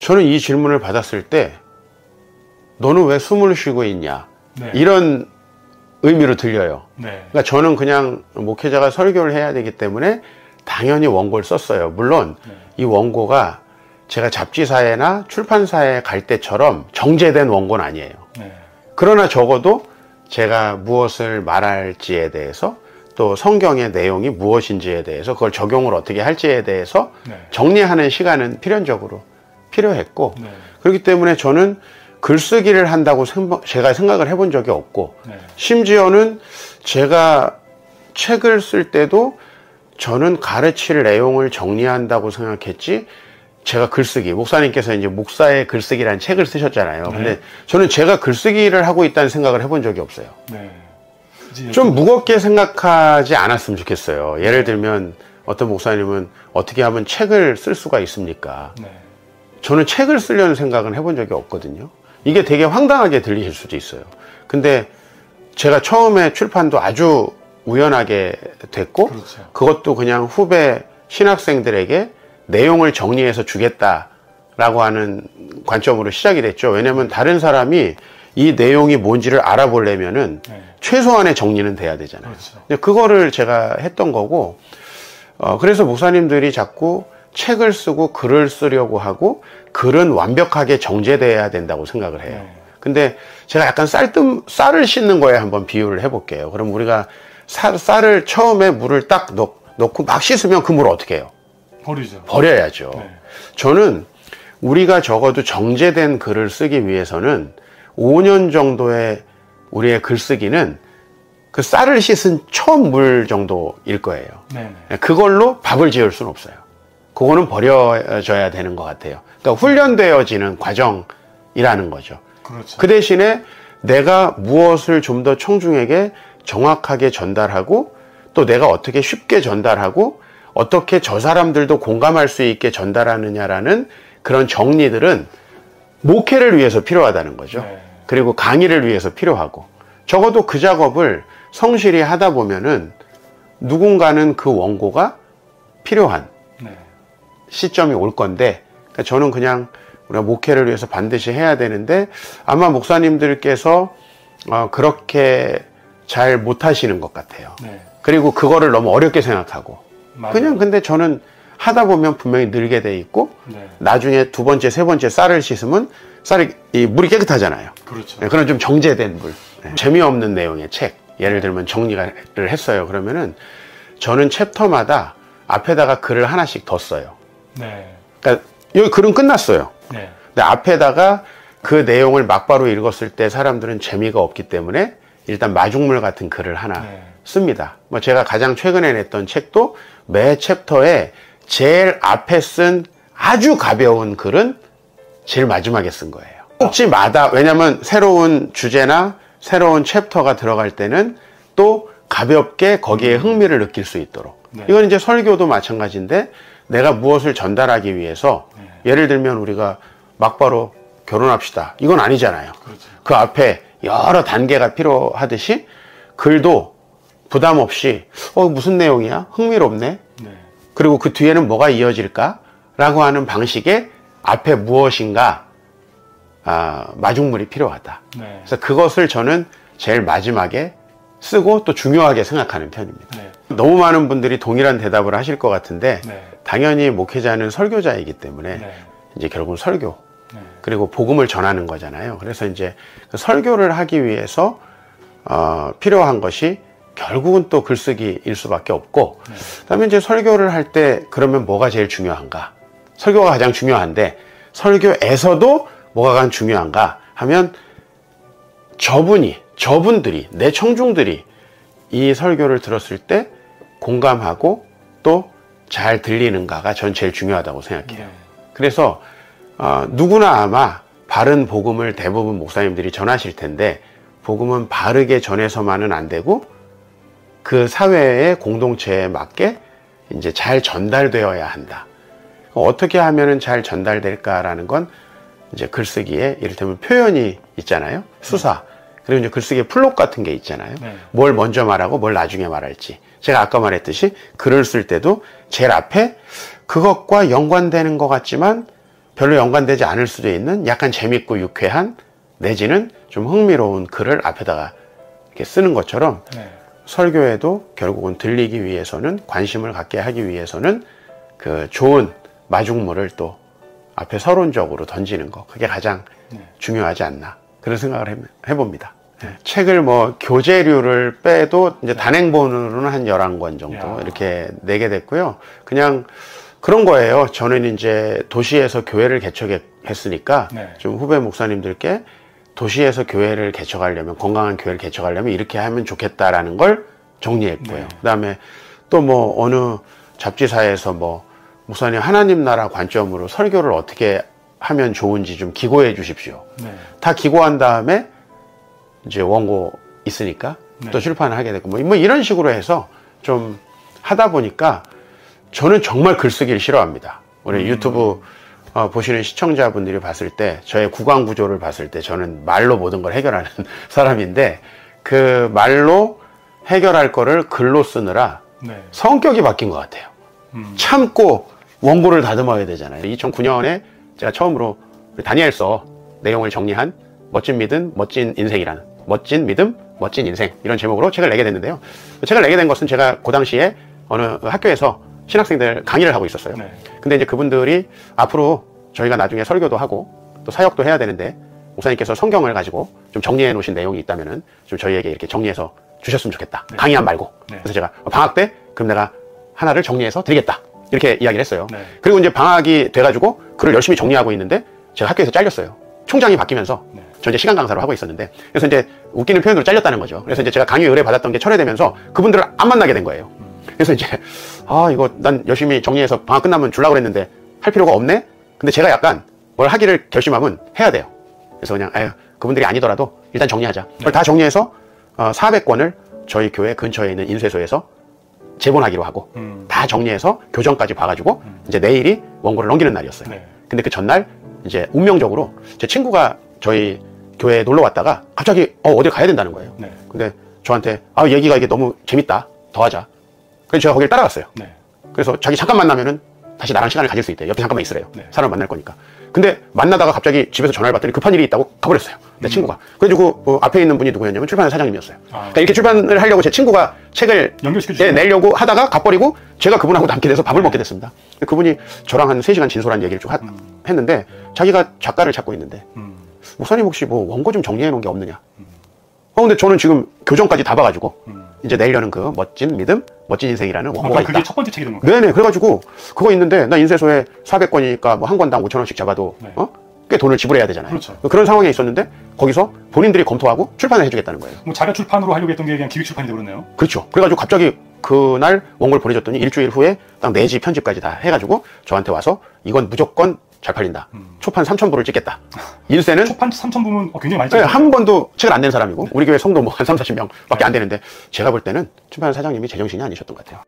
저는 이 질문을 받았을 때 너는 왜 숨을 쉬고 있냐, 네. 이런 의미로 들려요. 네. 그러니까 저는 그냥 목회자가 설교를 해야 되기 때문에 당연히 원고를 썼어요. 물론 네. 이 원고가 제가 잡지사회나 출판사에 갈 때처럼 정제된 원고는 아니에요. 네. 그러나 적어도 제가 무엇을 말할지에 대해서, 또 성경의 내용이 무엇인지에 대해서, 그걸 적용을 어떻게 할지에 대해서 네. 정리하는 시간은 필연적으로 필요했고, 네. 그렇기 때문에 저는 글쓰기를 한다고 제가 생각을 해본 적이 없고, 네. 심지어는 제가 책을 쓸 때도 저는 가르칠 내용을 정리한다고 생각했지, 제가 글쓰기, 목사님께서 이제 목사의 글쓰기라는 책을 쓰셨잖아요. 네. 근데 저는 제가 글쓰기를 하고 있다는 생각을 해본 적이 없어요. 네. 좀 무겁게 생각하지 않았으면 좋겠어요. 예를 들면 어떤 목사님은 어떻게 하면 책을 쓸 수가 있습니까? 네. 저는 책을 쓰려는 생각은 해본 적이 없거든요. 이게 되게 황당하게 들리실 수도 있어요. 근데 제가 처음에 출판도 아주 우연하게 됐고, 그렇죠. 그것도 그냥 후배 신학생들에게 내용을 정리해서 주겠다라고 하는 관점으로 시작이 됐죠. 왜냐면 다른 사람이 이 내용이 뭔지를 알아보려면은 네. 최소한의 정리는 돼야 되잖아요. 그렇죠. 그거를 제가 했던 거고, 그래서 목사님들이 자꾸 책을 쓰고 글을 쓰려고 하고, 글은 완벽하게 정제돼야 된다고 생각을 해요. 네. 근데 제가 약간 쌀을 씻는 거에 한번 비유를 해볼게요. 그럼 우리가 쌀을 처음에 물을 딱 넣고 막 씻으면 그 물을 어떻게 해요? 버리죠. 버려야죠. 네. 저는 우리가 적어도 정제된 글을 쓰기 위해서는 5년 정도의 우리의 글쓰기는 그 쌀을 씻은 처음 물 정도일 거예요. 네네. 그걸로 밥을 지을 수는 없어요. 그거는 버려져야 되는 것 같아요. 그러니까 훈련되어지는 과정이라는 거죠. 그렇죠. 그 대신에 내가 무엇을 좀 더 청중에게 정확하게 전달하고, 또 내가 어떻게 쉽게 전달하고, 어떻게 저 사람들도 공감할 수 있게 전달하느냐라는 그런 정리들은 목회를 위해서 필요하다는 거죠. 네. 그리고 강의를 위해서 필요하고, 적어도 그 작업을 성실히 하다 보면은 누군가는 그 원고가 필요한 네. 시점이 올 건데, 그러니까 저는 그냥 우리가 목회를 위해서 반드시 해야 되는데, 아마 목사님들께서 그렇게 잘 못하시는 것 같아요. 네. 그리고 그거를 너무 어렵게 생각하고, 맞아요. 그냥 근데 저는 하다 보면 분명히 늘게 돼 있고, 네. 나중에 두 번째, 세 번째 쌀을 씻으면 이 물이 깨끗하잖아요. 그렇죠. 네, 그런 좀 정제된 물. 네. 재미없는 내용의 책, 예를 들면 정리를 했어요. 그러면은 저는 챕터마다 앞에다가 글을 하나씩 더 써요. 네. 그러니까 여기 글은 끝났어요. 네. 근데 앞에다가 그 내용을 막바로 읽었을 때 사람들은 재미가 없기 때문에 일단 마중물 같은 글을 하나 네. 습니다. 뭐 제가 가장 최근에 냈던 책도 매 챕터에 제일 앞에 쓴 아주 가벼운 글은 제일 마지막에 쓴 거예요. 꼭지마다, 왜냐면 새로운 주제나 새로운 챕터가 들어갈 때는 또 가볍게 거기에 흥미를 느낄 수 있도록. 네. 이건 이제 설교도 마찬가지인데, 내가 무엇을 전달하기 위해서 네. 예를 들면 우리가 막바로 결혼합시다, 이건 아니잖아요. 그렇죠. 그 앞에 여러 단계가 필요하듯이 글도 부담 없이 무슨 내용이야? 흥미롭네. 네. 그리고 그 뒤에는 뭐가 이어질까? 라고 하는 방식의 앞에 무엇인가 마중물이 필요하다. 네. 그래서 그것을 저는 제일 마지막에 쓰고 또 중요하게 생각하는 편입니다. 네. 너무 많은 분들이 동일한 대답을 하실 것 같은데 네. 당연히 목회자는 설교자이기 때문에 네. 이제 결국은 설교 네. 그리고 복음을 전하는 거잖아요. 그래서 이제 그 설교를 하기 위해서 필요한 것이 결국은 또 글쓰기일 수밖에 없고 네. 그다음에 이제 설교를 할 때 그러면 뭐가 제일 중요한가? 설교가 가장 중요한데 설교에서도 뭐가 가장 중요한가 하면 저분들이, 내 청중들이 이 설교를 들었을 때 공감하고 또 잘 들리는가가 전 제일 중요하다고 생각해요. 네. 그래서 누구나 아마 바른 복음을 대부분 목사님들이 전하실 텐데, 복음은 바르게 전해서만은 안 되고 그 사회의 공동체에 맞게 이제 잘 전달되어야 한다. 어떻게 하면은 잘 전달될까라는 건 이제 글쓰기에 이를테면 표현이 있잖아요. 수사. 그리고 이제 글쓰기에 플롯 같은 게 있잖아요. 네. 뭘 먼저 말하고 뭘 나중에 말할지. 제가 아까 말했듯이 글을 쓸 때도 제일 앞에 그것과 연관되는 것 같지만 별로 연관되지 않을 수도 있는 약간 재밌고 유쾌한 내지는 좀 흥미로운 글을 앞에다가 이렇게 쓰는 것처럼 네. 설교에도 결국은 들리기 위해서는 관심을 갖게 하기 위해서는 그 좋은 마중물을 또 앞에 서론적으로 던지는 거 그게 가장 중요하지 않나 그런 생각을 해봅니다. 책을 뭐 교재류를 빼도 이제 단행본으로는 한 11권 정도 이렇게 내게 됐고요. 그냥 그런 거예요. 저는 이제 도시에서 교회를 개척했으니까 좀 후배 목사님들께 도시에서 교회를 개척하려면 건강한 교회를 개척하려면 이렇게 하면 좋겠다라는 걸 정리했고요. 그다음에 또 뭐 어느 잡지사에서 뭐 목사님 하나님 나라 관점으로 설교를 어떻게 하면 좋은지 좀 기고해 주십시오. 다 기고한 다음에 이제 원고 있으니까 또 출판을 하게 됐고 뭐 이런 식으로 해서 좀 하다 보니까 저는 정말 글쓰기를 싫어합니다. 우리 유튜브 보시는 시청자분들이 봤을 때 저의 구강 구조를 봤을 때 저는 말로 모든 걸 해결하는 사람인데 그 말로 해결할 거를 글로 쓰느라 성격이 바뀐 것 같아요. 참고 원고를 다듬어야 되잖아요. 2009년에 제가 처음으로 다니엘서 내용을 정리한 멋진 믿음, 멋진 인생이라는 멋진 믿음, 멋진 인생 이런 제목으로 책을 내게 됐는데요. 책을 내게 된 것은 제가 그 당시에 어느 학교에서 신학생들 강의를 하고 있었어요. 근데 이제 그분들이 앞으로 저희가 나중에 설교도 하고 또 사역도 해야 되는데 목사님께서 성경을 가지고 좀 정리해 놓으신 내용이 있다면은 좀 저희에게 이렇게 정리해서 주셨으면 좋겠다. 강의안 말고. 그래서 제가 방학 때 그럼 내가 하나를 정리해서 드리겠다. 이렇게 이야기를 했어요. 그리고 이제 방학이 돼가지고 글을 열심히 정리하고 있는데 제가 학교에서 잘렸어요. 총장이 바뀌면서 저 이제 시간 강사로 하고 있었는데 그래서 이제 웃기는 표현으로 잘렸다는 거죠. 그래서 이제 제가 강의 의뢰 받았던 게 철회되면서 그분들을 안 만나게 된 거예요. 그래서 이제 이거 난 열심히 정리해서 방학 끝나면 주려고 그랬는데 할 필요가 없네. 근데 제가 약간 뭘 하기를 결심하면 해야 돼요. 그래서 그냥 그분들이 아니더라도 일단 정리하자. 그걸 다 정리해서 400권을 저희 교회 근처에 있는 인쇄소에서 제본하기로 하고 다 정리해서 교정까지 봐가지고 이제 내일이 원고를 넘기는 날이었어요. 근데 그 전날 이제 운명적으로 제 친구가 저희 교회에 놀러 왔다가 갑자기 어딜 가야 된다는 거예요. 근데 저한테 얘기가 이게 너무 재밌다. 더 하자. 그래서 제가 거기를 따라갔어요. 그래서 자기 잠깐 만나면은 다시 나랑 시간을 가질 수 있대요. 옆에 잠깐만 있으래요. 사람 만날 거니까. 근데 만나다가 갑자기 집에서 전화를 받더니 급한 일이 있다고 가버렸어요. 내 친구가. 그래가지고 앞에 있는 분이 누구였냐면 출판사 사장님이었어요. 그러니까 이렇게 출판을 하려고 제 친구가 책을 내려고 하다가 가버리고 제가 그분하고 남게 돼서 밥을 먹게 됐습니다. 그분이 저랑 한 3시간 진솔한 얘기를 쭉 했는데 자기가 작가를 찾고 있는데 목사님 혹시 뭐 원고 좀 정리해 놓은 게 없느냐. 근데 저는 지금 교정까지 다 봐가지고 이제 내려는 그 멋진 믿음, 멋진 인생이라는 원고가 있다. 그게 첫 번째 책이던 건가요? 네네. 그래가지고 그거 있는데 나 인쇄소에 400권이니까 뭐 한 권당 5,000원씩 잡아도 꽤 돈을 지불해야 되잖아요. 그렇죠. 그런 상황에 있었는데 거기서 본인들이 검토하고 출판을 해주겠다는 거예요. 뭐 자가 출판으로 하려고 했던 게 그냥 기획 출판이 되버렸네요. 그렇죠. 그래가지고 갑자기 그날 원고를 보내줬더니 일주일 후에 딱 내지 편집까지 다 해가지고 저한테 와서 이건 무조건 잘 팔린다. 초판 3,000부를 찍겠다. 인쇄는 초판 3,000부면 굉장히 많이 찍었어요. 한 번도 책을 안 낸 사람이고 우리 교회 성도 뭐 한 30, 40명 밖에 안 되는데 제가 볼 때는 출판사 사장님이 제정신이 아니셨던 것 같아요.